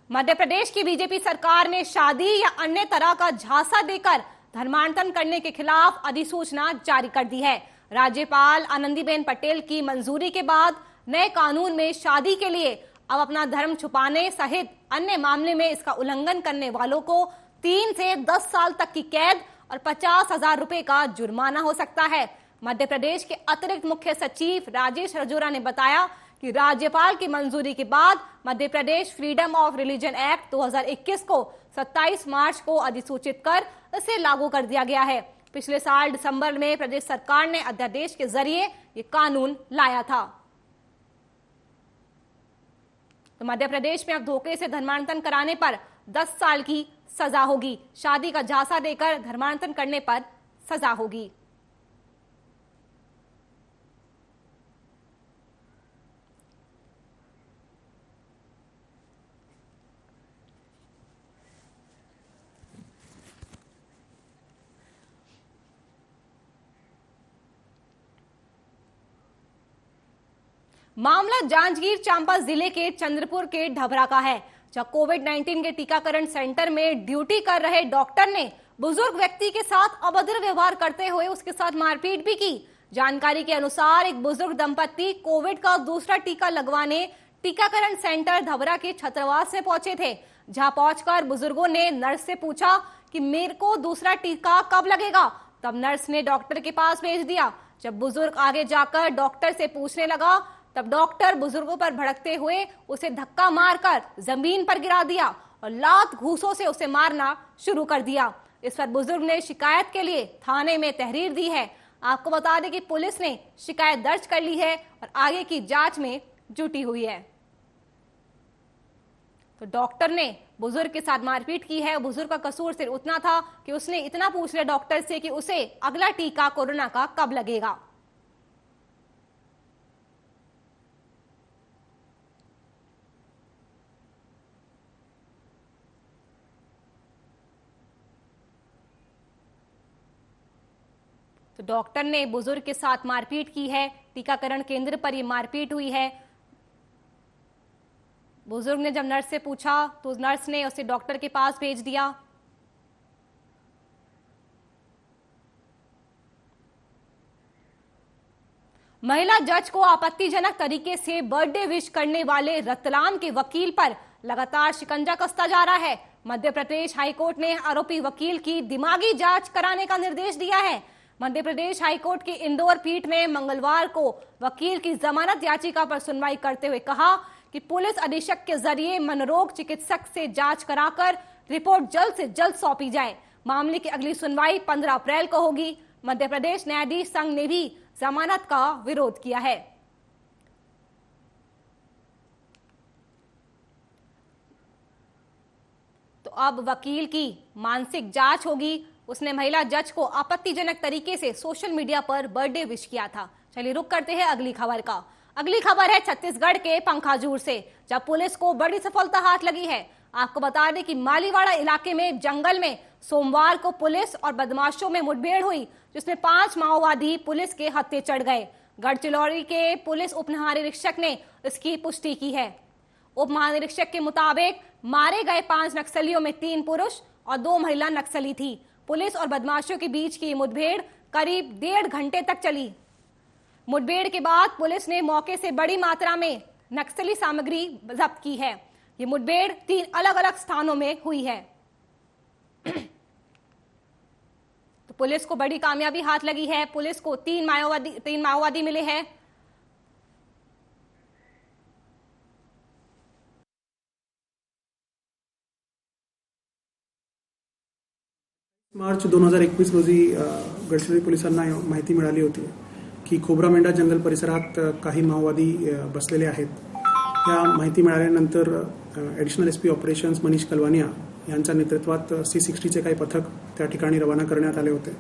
मध्य प्रदेश की बीजेपी सरकार ने शादी या अन्य तरह का झांसा देकर धर्मांतरण करने के खिलाफ अधिसूचना जारी कर दी है। राज्यपाल आनंदीबेन पटेल की मंजूरी के बाद नए कानून में शादी के लिए अब अपना धर्म छुपाने सहित अन्य मामले में इसका उल्लंघन करने वालों को 3 से 10 साल तक की कैद और 50,000 रुपए का जुर्माना हो सकता है। मध्य प्रदेश के अतिरिक्त मुख्य सचिव राजेश रजोरा ने बताया कि राज्यपाल की मंजूरी के बाद Madhya Pradesh freedom of religion act 2021 को 27 मार्च को अधिसूचित कर इसे लागू कर दिया गया है। पिछले साल दिसंबर में प्रदेश सरकार ने अध्यादेश के जरिए ये कानून लाया था। तो मध्य प्रदेश में अब धोखे से धर्मांतरण कराने पर 10 साल की सजा होगी। शादी का झांसा देकर धर्मांतरण करने पर सजा होगी। मामला जांजगीर चांपा जिले के चंद्रपुर के ढबरा का है, जहां कोविड-19 के टीकाकरण सेंटर में ड्यूटी कर रहे डॉक्टर ने बुजुर्ग व्यक्ति के साथ अभद्र व्यवहार करते हुए उसके साथ मारपीट भी की। जानकारी के अनुसार एक बुजुर्ग दंपत्ति कोविड का दूसरा टीका लगवाने टीकाकरण सेंटर ढबरा के छत्रवास में पहुंचे थे। जहां पहुंचकर बुजुर्गों ने नर्स से पूछा कि मेरे को दूसरा टीका कब लगेगा। तब नर्स ने डॉक्टर के पास भेज दिया। जब बुजुर्ग आगे जाकर डॉक्टर से पूछने लगा, तब डॉक्टर बुजुर्गों पर भड़कते हुए उसे धक्का मारकर जमीन पर गिरा दिया और लात घूंसों से उसे मारना शुरू कर दिया। इस पर बुजुर्ग ने शिकायत के लिए थाने में तहरीर दी है। आपको बता दें कि पुलिस ने शिकायत दर्ज कर ली है और आगे की जांच में जुटी हुई है। तो डॉक्टर ने बुजुर्ग के साथ मारपीट की है। बुजुर्ग का कसूर सिर्फ उतना था कि उसने इतना पूछ लिया डॉक्टर से कि उसे अगला टीका कोरोना का कब लगेगा। तो डॉक्टर ने बुजुर्ग के साथ मारपीट की है। टीकाकरण केंद्र पर यह मारपीट हुई है। बुजुर्ग ने जब नर्स से पूछा तो नर्स ने उसे डॉक्टर के पास भेज दिया। महिला जज को आपत्तिजनक तरीके से बर्थडे विश करने वाले रतलाम के वकील पर लगातार शिकंजा कसता जा रहा है। मध्य प्रदेश हाईकोर्ट ने आरोपी वकील की दिमागी जांच कराने का निर्देश दिया है। मध्य प्रदेश हाईकोर्ट की इंदौर पीठ ने मंगलवार को वकील की जमानत याचिका पर सुनवाई करते हुए कहा कि पुलिस अधीक्षक के जरिए मनोरोग चिकित्सक से जांच कराकर रिपोर्ट जल्द से जल्द सौंपी जाए। मामले की अगली सुनवाई 15 अप्रैल को होगी। मध्य प्रदेश न्यायाधीश संघ ने भी जमानत का विरोध किया है। तो अब वकील की मानसिक जांच होगी। उसने महिला जज को आपत्तिजनक तरीके से सोशल मीडिया पर बर्थडे विश किया था। चलिए रुक करते हैं अगली खबर का। अगली खबर है छत्तीसगढ़ के पंखाजूर से, जब पुलिस को बड़ी सफलता हाथ लगी है। आपको बता दें कि मालीवाड़ा इलाके में जंगल में सोमवार को पुलिस और बदमाशों में मुठभेड़ हुई, जिसमें 5 माओवादी पुलिस के हत्थे चढ़ गए। गढ़चिलौड़ी के पुलिस उप महानिरीक्षक ने इसकी पुष्टि की है। उप महानिरीक्षक के मुताबिक मारे गए 5 नक्सलियों में 3 पुरुष और 2 महिला नक्सली थी। पुलिस और बदमाशों के बीच की मुठभेड़ करीब 1.5 घंटे तक चली। मुठभेड़ के बाद पुलिस ने मौके से बड़ी मात्रा में नक्सली सामग्री जब्त की है। ये मुठभेड़ 3 अलग अलग स्थानों में हुई है। तो पुलिस को बड़ी कामयाबी हाथ लगी है। पुलिस को 3 माओवादी मिले हैं। मार्च 2021 रोजी गडचिरोली पोलिसांना माहिती मिळाली होती की खोब्रामेंढा जंगल परिसरात काही माओवादी बसलेले आहेत। या माहिती मिळाल्यानंतर additional SP operations Manish Kalwania यांच्या नेतृत्वात C60चे काही पथक त्या ठिकाणी रवाना करण्यात आले होते।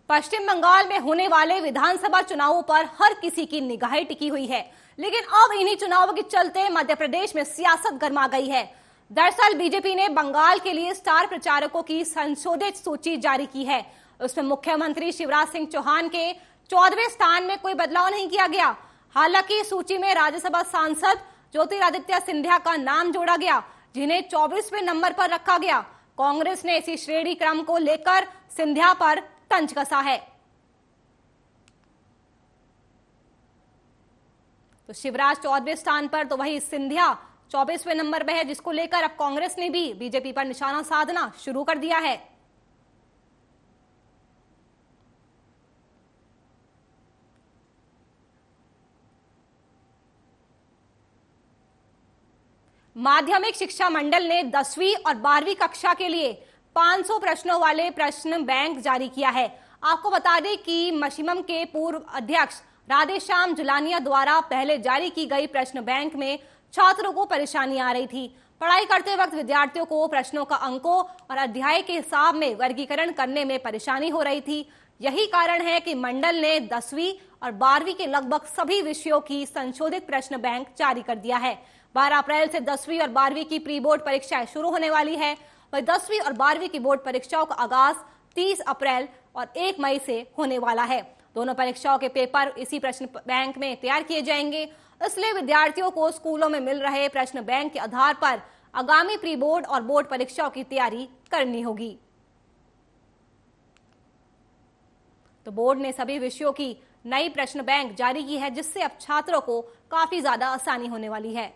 पश्चिम बंगाल में होने वाले विधानसभा चुनावों पर हर किसी की निगाहें टिकी हुई है, लेकिन अब इन्हीं चुनावों के चलते मध्य प्रदेश में सियासत गर्मा गई है। दरअसल बीजेपी ने बंगाल के लिए स्टार प्रचारकों की संशोधित सूची जारी की है। उसमें मुख्यमंत्री शिवराज सिंह चौहान के 14वें स्थान में कोई बदलाव नहीं किया गया। हालांकि सूची में राज्यसभा सांसद ज्योतिरादित्य सिंधिया का नाम जोड़ा गया, जिन्हें 24वें नंबर पर रखा गया। कांग्रेस ने इसी श्रेणी क्रम को लेकर सिंधिया पर तंज कसा है। तो शिवराज 14वें स्थान पर, तो वही सिंधिया 24वें नंबर पर है, जिसको लेकर अब कांग्रेस ने भी बीजेपी पर निशाना साधना शुरू कर दिया है। माध्यमिक शिक्षा मंडल ने 10वीं और 12वीं कक्षा के लिए 500 प्रश्नों वाले प्रश्न बैंक जारी किया है। आपको बता दें कि मशीमम के पूर्व अध्यक्ष राधेश्याम जुलानिया द्वारा पहले जारी की गई प्रश्न बैंक में छात्रों को परेशानी आ रही थी। पढ़ाई करते वक्त विद्यार्थियों को प्रश्नों का अंकों और अध्याय के हिसाब में वर्गीकरण करने में परेशानी हो रही थी। यही कारण है कि मंडल ने 10वीं और 12वीं के लगभग सभी विषयों की संशोधित प्रश्न बैंक जारी कर दिया है। 12 अप्रैल से 10वीं और 12वीं की प्री बोर्ड परीक्षाएं शुरू होने वाली है। वही 10वीं और 12वीं की बोर्ड परीक्षाओं का आगाज 30 अप्रैल और 1 मई से होने वाला है। दोनों परीक्षाओं के पेपर इसी प्रश्न बैंक में तैयार किए जाएंगे। इसलिए विद्यार्थियों को स्कूलों में मिल रहे प्रश्न बैंक के आधार पर आगामी प्री बोर्ड और बोर्ड परीक्षाओं की तैयारी करनी होगी। तो बोर्ड ने सभी विषयों की नई प्रश्न बैंक जारी की है, जिससे अब छात्रों को काफी ज्यादा आसानी होने वाली है।